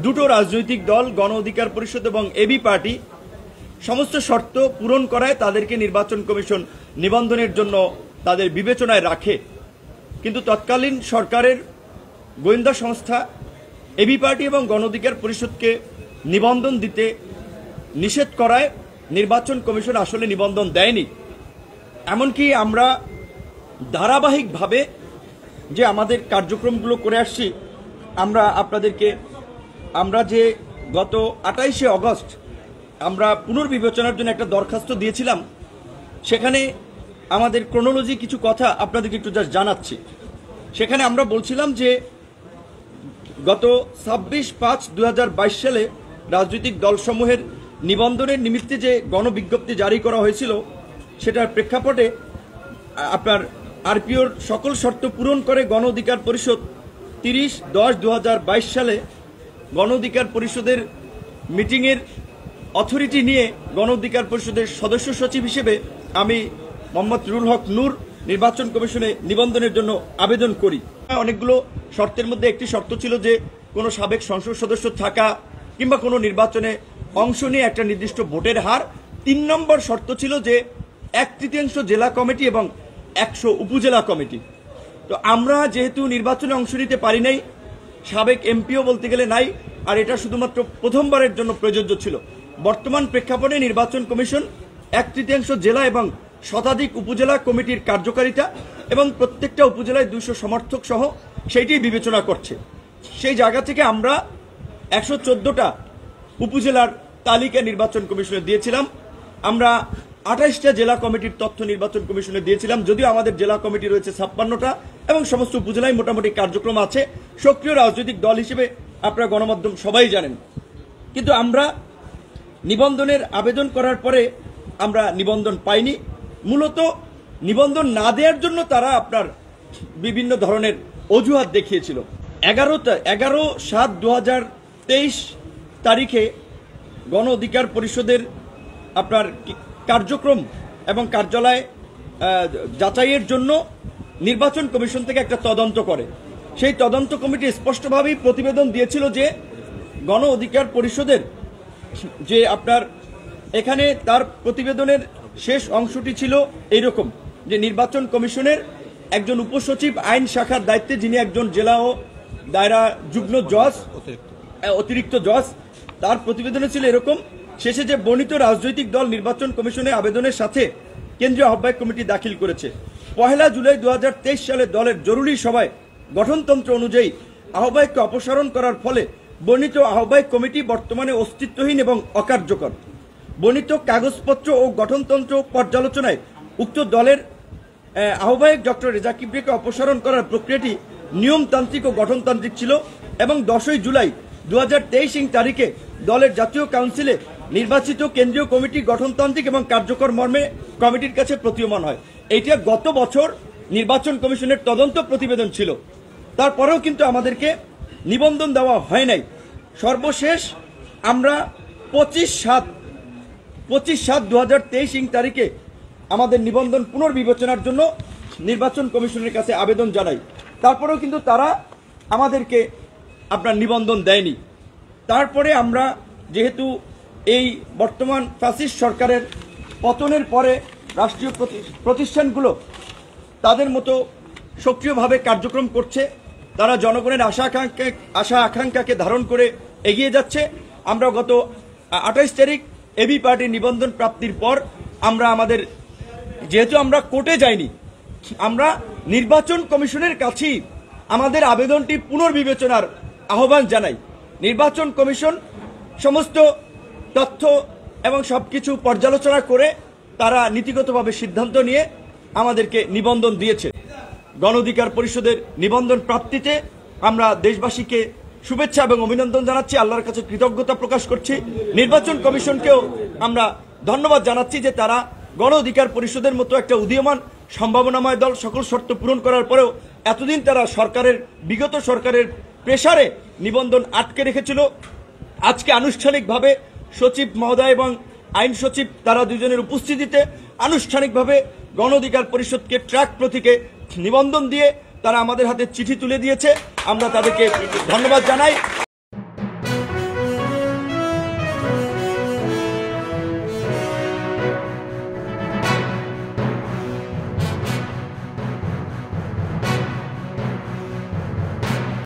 দুটো রাজনৈতিক দল গণ অধিকার পরিষদ এবং এবি পার্টি সমস্ত শর্ত পূরণ করায় তাদেরকে নির্বাচন কমিশন নিবন্ধনের জন্য তাদের বিবেচনায় রাখে। কিন্তু তৎকালীন সরকারের গোয়েন্দা সংস্থা এবি পার্টি এবং গণ অধিকার পরিষদকে নিবন্ধন দিতে নিষেধ করায় নির্বাচন কমিশন আসলে নিবন্ধন দেয়নি। এমনকি আমরা ধারাবাহিকভাবে যে আমাদের কার্যক্রমগুলো করে আসছি, আমরা যে গত 28শে অগস্ট আমরা পুনর্বিবেচনার জন্য একটা দরখাস্ত দিয়েছিলাম, সেখানে আমাদের ক্রোনোলজি কিছু কথা আপনাদেরকে একটু জাস্ট জানাচ্ছি। সেখানে আমরা বলছিলাম যে গত 26/5/2022 সালে রাজনৈতিক দলসমূহের নিবন্ধনের নিমিত্তে যে গণবিজ্ঞপ্তি জারি করা হয়েছিল, সেটার প্রেক্ষাপটে আপনার আরপিওর সকল শর্ত পূরণ করে গণ অধিকার পরিষদ 30/10/2022 সালে গণ অধিকার পরিষদের মিটিংয়ের অথরিটি নিয়ে গণ অধিকার পরিষদের সদস্য সচিব হিসেবে আমি মোহাম্মদ রুল হক নূর নির্বাচন কমিশনে নিবন্ধনের জন্য আবেদন করি। অনেকগুলো শর্তের মধ্যে একটি শর্ত ছিল যে কোনো সাবেক সংসদ সদস্য থাকা কিংবা কোনো নির্বাচনে অংশ নিয়ে একটা নির্দিষ্ট ভোটের হার। 3 নম্বর শর্ত ছিল যে 1/3 জেলা কমিটি এবং 100 উপজেলা কমিটি। তো আমরা যেহেতু নির্বাচনে অংশ নিতে পারি নাই, সাবেক এমপিও বলতে গেলে নাই, আর এটা শুধুমাত্র প্রথমবারের জন্য প্রযোজ্য ছিল। বর্তমান প্রেক্ষাপটে নির্বাচন কমিশন 1/3 জেলা এবং শতাধিক উপজেলা কমিটির কার্যকারিতা এবং প্রত্যেকটা উপজেলায় 200 সমর্থক সহ সেইটি বিবেচনা করছে। সেই জায়গা থেকে আমরা 114টা উপজেলার তালিকা নির্বাচন কমিশনে দিয়েছিলাম। আমরা 28টা জেলা কমিটির তথ্য নির্বাচন কমিশনে দিয়েছিলাম, যদিও আমাদের জেলা কমিটি রয়েছে 56টা এবং সমস্ত উপজেলায় মোটামুটি কার্যক্রম আছে। সক্রিয় রাজনৈতিক দল হিসেবে আপনারা গণমাধ্যম সবাই জানেন। কিন্তু আমরা নিবন্ধনের আবেদন করার পরে আমরা নিবন্ধন পাইনি। মূলত নিবন্ধন না দেওয়ার জন্য তারা আপনার বিভিন্ন ধরনের অজুহাত দেখিয়েছিল। 11/7/2023 তারিখে গণ অধিকার পরিষদের আপনার কার্যক্রম এবং কার্যালয় যাচাইয়ের জন্য নির্বাচন কমিশন থেকে একটা তদন্ত করে। সেই তদন্ত কমিটি স্পষ্টভাবেই প্রতিবেদন দিয়েছিল যে গণ অধিকার পরিষদের যে আপনার এখানে তার প্রতিবেদনের শেষ অংশটি ছিল এইরকম যে নির্বাচন কমিশনের একজন উপসচিব আইন শাখার দায়িত্বে, যিনি একজন জেলা ও দায়রা যুগ্ম জজ, অতিরিক্ত জজ, তার প্রতিবেদনে ছিল এরকম। শেষে যে বর্ণিত রাজনৈতিক দল নির্বাচন কমিশনে আবেদনের সাথে কেন্দ্রীয় আহ্বায়ক কমিটি দাখিল করেছে। 1 জুলাই 2023 সালে দলের জরুরি সভায় গঠনতন্ত্র অনুযায়ী আহ্বায়ককে অপসারণ করার ফলে বর্ণিত আহ্বায়ক কমিটি বর্তমানে অস্তিত্বহীন এবং অকার্যকর। বর্ণিত কাগজপত্র ও গঠনতন্ত্র পর্যালোচনায় উক্ত দলের আহ্বায়ক ডক্টর রেজা কিবরিয়াকে অপসারণ করার প্রক্রিয়াটি নিয়মতান্ত্রিক ও গঠনতান্ত্রিক ছিল এবং 10 জুলাই 2023 তারিখে দলের জাতীয় কাউন্সিলে নির্বাচিত কেন্দ্রীয় কমিটি গঠনতান্ত্রিক এবং কার্যকর মর্মে কমিটির কাছে প্রতীয়মান হয়। এইটা গত বছর নির্বাচন কমিশনের তদন্ত প্রতিবেদন ছিল। তারপরেও কিন্তু আমাদেরকে নিবন্ধন দেওয়া হয় নাই। সর্বশেষ আমরা 25/7/2023 তারিখে আমাদের নিবন্ধন পুনর্বিবেচনার জন্য নির্বাচন কমিশনের কাছে আবেদন জানাই। তারপরেও কিন্তু তারা আমাদেরকে আপনার নিবন্ধন দেয়নি। তারপরে আমরা যেহেতু এই বর্তমান ফ্যাসিস্ট সরকারের পতনের পরে রাষ্ট্রীয় প্রতিষ্ঠানগুলো তাদের মতো সক্রিয়ভাবে কার্যক্রম করছে, তারা জনগণের আশা আকাঙ্ক্ষাকে ধারণ করে এগিয়ে যাচ্ছে। আমরা গত 28 তারিখ এবি পার্টির নিবন্ধন প্রাপ্তির পর যেহেতু আমরা কোর্টে যাইনি, আমরা নির্বাচন কমিশনের কাছেই আমাদের আবেদনটি পুনর্বিবেচনার আহ্বান জানাই। নির্বাচন কমিশন সমস্ত তথ্য এবং সবকিছু পর্যালোচনা করে তারা নীতিগতভাবে সিদ্ধান্ত নিয়ে আমাদেরকে নিবন্ধন দিয়েছে। গণ অধিকার পরিষদের নিবন্ধন প্রাপ্তিতে আমরা দেশবাসীকে শুভেচ্ছা এবং অভিনন্দন জানাচ্ছি, আল্লাহর কাছে কৃতজ্ঞতা প্রকাশ করছি। নির্বাচন কমিশনকেও আমরা ধন্যবাদ জানাচ্ছি যে তারা গণ অধিকার পরিষদের মতো একটা উদীয়মান সম্ভাবনাময় দল সকল শর্ত পূরণ করার পরেও এতদিন তারা বিগত সরকারের প্রেসারে নিবন্ধন আটকে রেখেছিল। আজকে আনুষ্ঠানিকভাবে সচিব মহোদয় এবং আইন সচিব তারা দুজনের উপস্থিতিতে আনুষ্ঠানিকভাবে গণ অধিকার পরিষদকে ট্র্যাক প্রতীকে নিবন্ধন দিয়ে তারা আমাদের হাতে চিঠি তুলে দিয়েছে। আমরা তাদেরকে ধন্যবাদ জানাই।